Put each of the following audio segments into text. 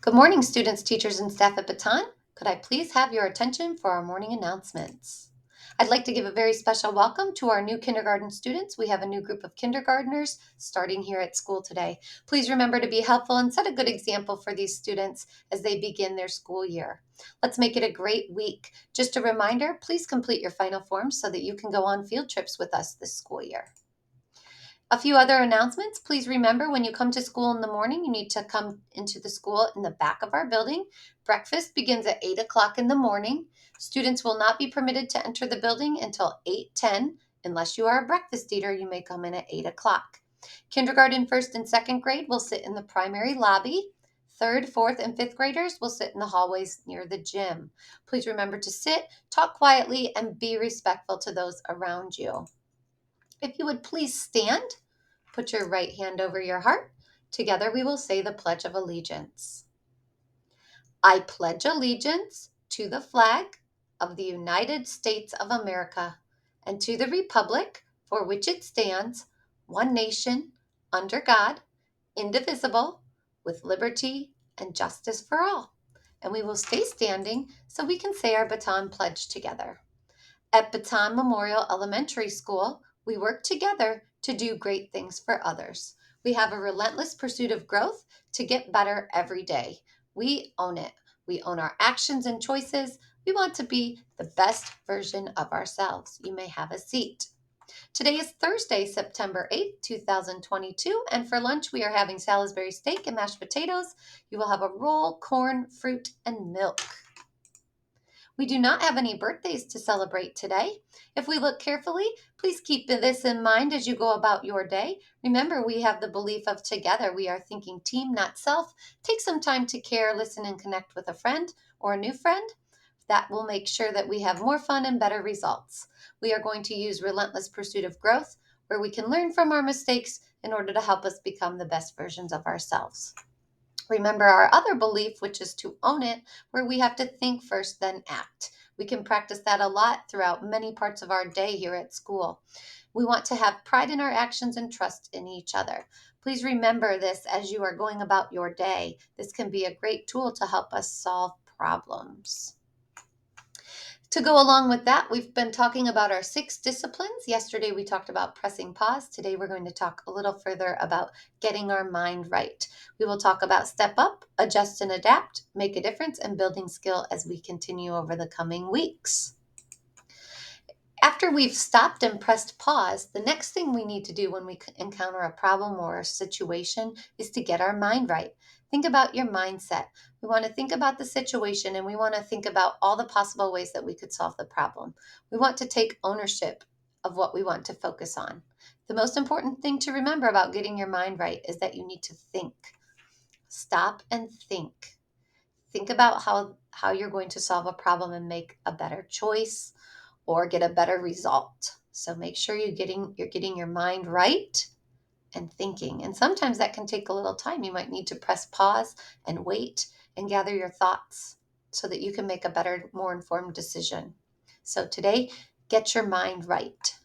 Good morning, students, teachers, and staff at Baton. Could I please have your attention for our morning announcements? I'd like to give a very special welcome to our new kindergarten students. We have a new group of kindergartners starting here at school today. Please remember to be helpful and set a good example for these students as they begin their school year. Let's make it a great week. Just a reminder, please complete your final forms so that you can go on field trips with us this school year. A few other announcements. Please remember when you come to school in the morning, you need to come into the school in the back of our building. Breakfast begins at 8 o'clock in the morning. Students will not be permitted to enter the building until 8:10. Unless you are a breakfast eater, you may come in at 8 o'clock. Kindergarten, first, and second grade will sit in the primary lobby. Third, fourth, and fifth graders will sit in the hallways near the gym. Please remember to sit, talk quietly, and be respectful to those around you. If you would please stand, put your right hand over your heart. Together we will say the Pledge of Allegiance. I pledge allegiance to the flag of the United States of America and to the republic for which it stands, one nation, under God, indivisible, with liberty and justice for all. And we will stay standing so we can say our Baton Pledge together. At Baton Memorial Elementary School, we work together to do great things for others. We have a relentless pursuit of growth to get better every day. We own it. We own our actions and choices. We want to be the best version of ourselves. You may have a seat. Today is Thursday, September 8th, 2022, and for lunch we are having Salisbury steak and mashed potatoes. You will have a roll, corn, fruit, and milk. We do not have any birthdays to celebrate today. If we look carefully, please keep this in mind as you go about your day. Remember, we have the belief of together. We are thinking team, not self. Take some time to care, listen, and connect with a friend or a new friend. That will make sure that we have more fun and better results. We are going to use relentless pursuit of growth, where we can learn from our mistakes in order to help us become the best versions of ourselves. Remember our other belief, which is to own it, where we have to think first, then act. We can practice that a lot throughout many parts of our day here at school. We want to have pride in our actions and trust in each other. Please remember this as you are going about your day. This can be a great tool to help us solve problems. To go along with that, we've been talking about our 6 disciplines. Yesterday we talked about pressing pause. Today we're going to talk a little further about getting our mind right. We will talk about step up, adjust and adapt, make a difference, and building skill as we continue over the coming weeks. After we've stopped and pressed pause, the next thing we need to do when we encounter a problem or a situation is to get our mind right. Think about your mindset. We want to think about the situation and we want to think about all the possible ways that we could solve the problem. We want to take ownership of what we want to focus on. The most important thing to remember about getting your mind right is that you need to think. Stop and think. Think about how you're going to solve a problem and make a better choice or get a better result. So make sure you're getting your mind right and thinking. And sometimes that can take a little time. You might need to press pause and wait and gather your thoughts so that you can make a better, more informed decision. So today, get your mind right.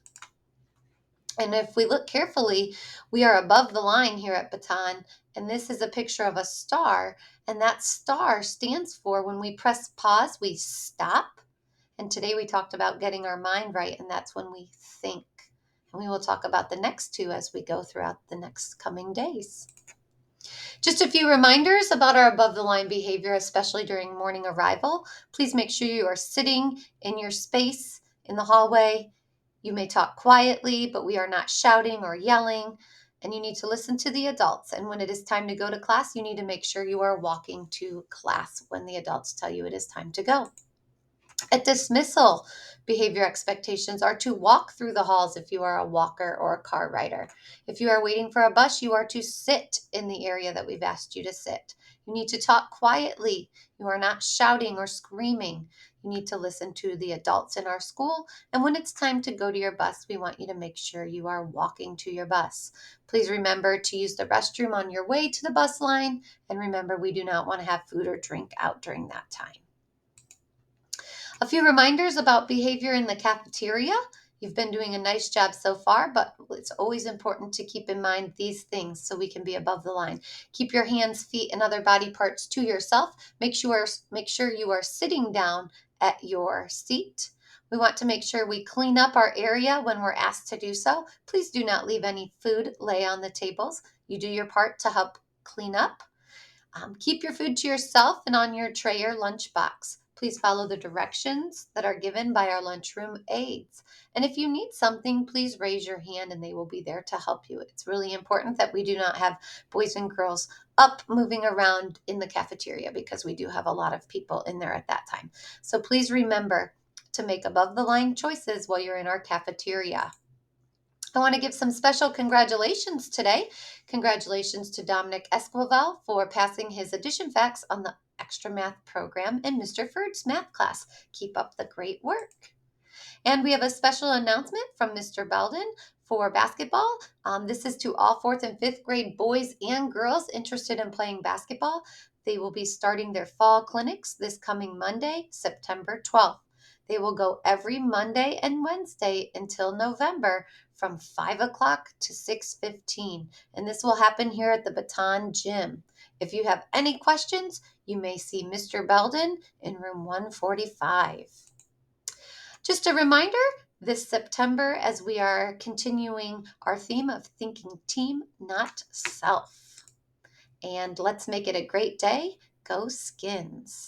And if we look carefully, we are above the line here at Baton, and this is a picture of a star, and that star stands for when we press pause, we stop. And today we talked about getting our mind right, and that's when we think. And we will talk about the next two as we go throughout the next coming days. Just a few reminders about our above the line behavior, especially during morning arrival. Please make sure you are sitting in your space in the hallway. You may talk quietly, but we are not shouting or yelling. And you need to listen to the adults. And when it is time to go to class, you need to make sure you are walking to class when the adults tell you it is time to go. At dismissal, behavior expectations are to walk through the halls if you are a walker or a car rider. If you are waiting for a bus, you are to sit in the area that we've asked you to sit. You need to talk quietly. You are not shouting or screaming. You need to listen to the adults in our school. And when it's time to go to your bus, we want you to make sure you are walking to your bus. Please remember to use the restroom on your way to the bus line. And remember, we do not want to have food or drink out during that time. A few reminders about behavior in the cafeteria. You've been doing a nice job so far, but it's always important to keep in mind these things so we can be above the line. Keep your hands, feet, and other body parts to yourself. Make sure you are sitting down at your seat. We want to make sure we clean up our area when we're asked to do so. Please do not leave any food lay on the tables. You do your part to help clean up. Keep your food to yourself and on your tray or lunchbox. Please follow the directions that are given by our lunchroom aides. And if you need something, please raise your hand and they will be there to help you. It's really important that we do not have boys and girls up moving around in the cafeteria because we do have a lot of people in there at that time. So please remember to make above the line choices while you're in our cafeteria. I want to give some special congratulations today. Congratulations to Dominic Esquivel for passing his addition facts on the extra math program in Mr. Ferd's math class. Keep up the great work. And we have a special announcement from Mr. Belden for basketball. This is to all fourth and fifth grade boys and girls interested in playing basketball. They will be starting their fall clinics this coming Monday, September 12th. They will go every Monday and Wednesday until November from 5 o'clock to 6:15. And this will happen here at the Baton Gym. If you have any questions, you may see Mr. Belden in room 145. Just a reminder, this September, as we are continuing our theme of thinking team, not self. And let's make it a great day. Go Skins.